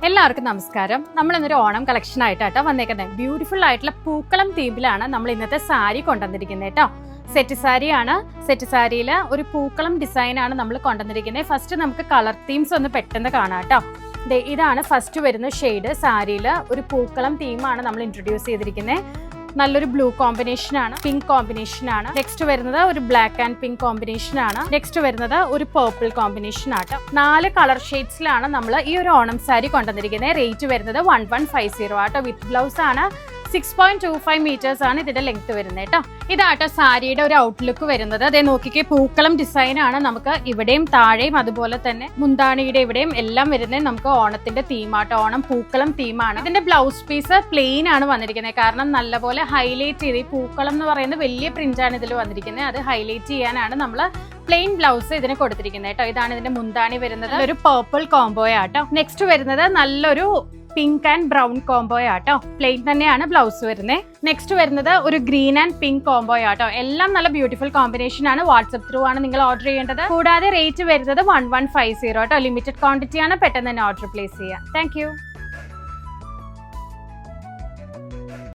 എല്ലാവർക്കും നമസ്കാരം. നമ്മൾ ഇന്നൊരു ഓണം കളക്ഷൻ ആയിട്ടാട്ടോ വന്നേക്കുന്നത്. ബ്യൂട്ടിഫുൾ ആയിട്ടുള്ള പൂക്കളം തീമിലാണ് നമ്മൾ ഇന്നത്തെ സാരി കൊണ്ടുവന്നിരിക്കുന്നത് കേട്ടോ. സെറ്റ് സാരിയാണ്. സെറ്റ് സാരിയിൽ ഒരു പൂക്കളം ഡിസൈൻ ആണ് നമ്മൾ കൊണ്ടുവന്നിരിക്കുന്നത്. ഫസ്റ്റ് നമുക്ക് കളർ തീംസ് ഒന്ന് പെട്ടെന്ന് കാണാം കേട്ടോ. ഇതാണ് ഫസ്റ്റ് വരുന്ന ഷെയ്ഡ്. സാരിയിൽ ഒരു പൂക്കളം തീമാണ് നമ്മൾ ഇൻട്രൊഡ്യൂസ് ചെയ്തിരിക്കുന്നത്. നല്ലൊരു ബ്ലൂ കോമ്പിനേഷൻ ആണ്, പിങ്ക് കോമ്പിനേഷൻ ആണ്. നെക്സ്റ്റ് വരുന്നത് ഒരു ബ്ലാക്ക് ആൻഡ് പിങ്ക് കോമ്പിനേഷൻ ആണ്. നെക്സ്റ്റ് വരുന്നത് ഒരു പേർപ്പിൾ കോമ്പിനേഷൻ ആട്ടോ. 4 കളർ ഷെയ്ഡ്സിലാണ് നമ്മൾ ഈ ഒരു ഓണം സാരി കൊണ്ടുവന്നിരിക്കുന്നത്. റേറ്റ് വരുന്നത് 1150 ആട്ടോ. വിത്ത് ബ്ലൗസ് ആണ്. 6.25 മീറ്റേഴ്സ് ആണ് ഇതിന്റെ ലെങ്ത് വരുന്നത് കേട്ടോ. ഇതാട്ടോ സാരിയുടെ ഒരു ഔട്ട്ലുക്ക് വരുന്നത്. അതേ നോക്കിക്കേ, പൂക്കളം ഡിസൈൻ ആണ്. നമുക്ക് ഇവിടെയും താഴെയും അതുപോലെ തന്നെ മുന്താണിയുടെ ഇവിടെയും എല്ലാം വരുന്നത് നമുക്ക് ഓണത്തിന്റെ തീമാട്ടോ. ഓണം പൂക്കളം തീമാണ്. ഇതിന്റെ ബ്ലൗസ് പീസ് പ്ലെയിൻ ആണ് വന്നിരിക്കുന്നത്. കാരണം നല്ലപോലെ ഹൈലൈറ്റ് ചെയ്ത്, ഈ പൂക്കളം എന്ന് പറയുന്നത് വലിയ പ്രിന്റ് ആണ് ഇതിൽ വന്നിരിക്കുന്നത്. അത് ഹൈലൈറ്റ് ചെയ്യാനാണ് നമ്മൾ പ്ലെയിൻ ബ്ലൗസ് ഇതിന് കൊടുത്തിരിക്കുന്നത് കേട്ടോ. ഇതാണ് ഇതിന്റെ മുന്താണി വരുന്നത്. ഒരു പേർപ്പിൾ കോംബോ ആട്ടോ. നെക്സ്റ്റ് വരുന്നത് നല്ലൊരു പിങ്ക് ആൻഡ് ബ്രൗൺ കോംബോ ആട്ടോ. പ്ലെയിൻ തന്നെയാണ് ബ്ലൗസ് വരുന്നത്. നെക്സ്റ്റ് വരുന്നത് ഒരു ഗ്രീൻ ആൻഡ് പിങ്ക് കോംബോ ആട്ടോ. എല്ലാം നല്ല ബ്യൂട്ടിഫുൾ കോമ്പിനേഷൻ ആണ്. വാട്സ്ആപ്പ് ത്രൂ ആണ് നിങ്ങൾ ഓർഡർ ചെയ്യേണ്ടത്. കൂടാതെ റേറ്റ് വരുന്നത് 1150 ആട്ടോ. ലിമിറ്റഡ് ക്വാണ്ടിറ്റി ആണ്. പെട്ടെന്ന് തന്നെ ഓർഡർ പ്ലേസ് ചെയ്യാം. താങ്ക്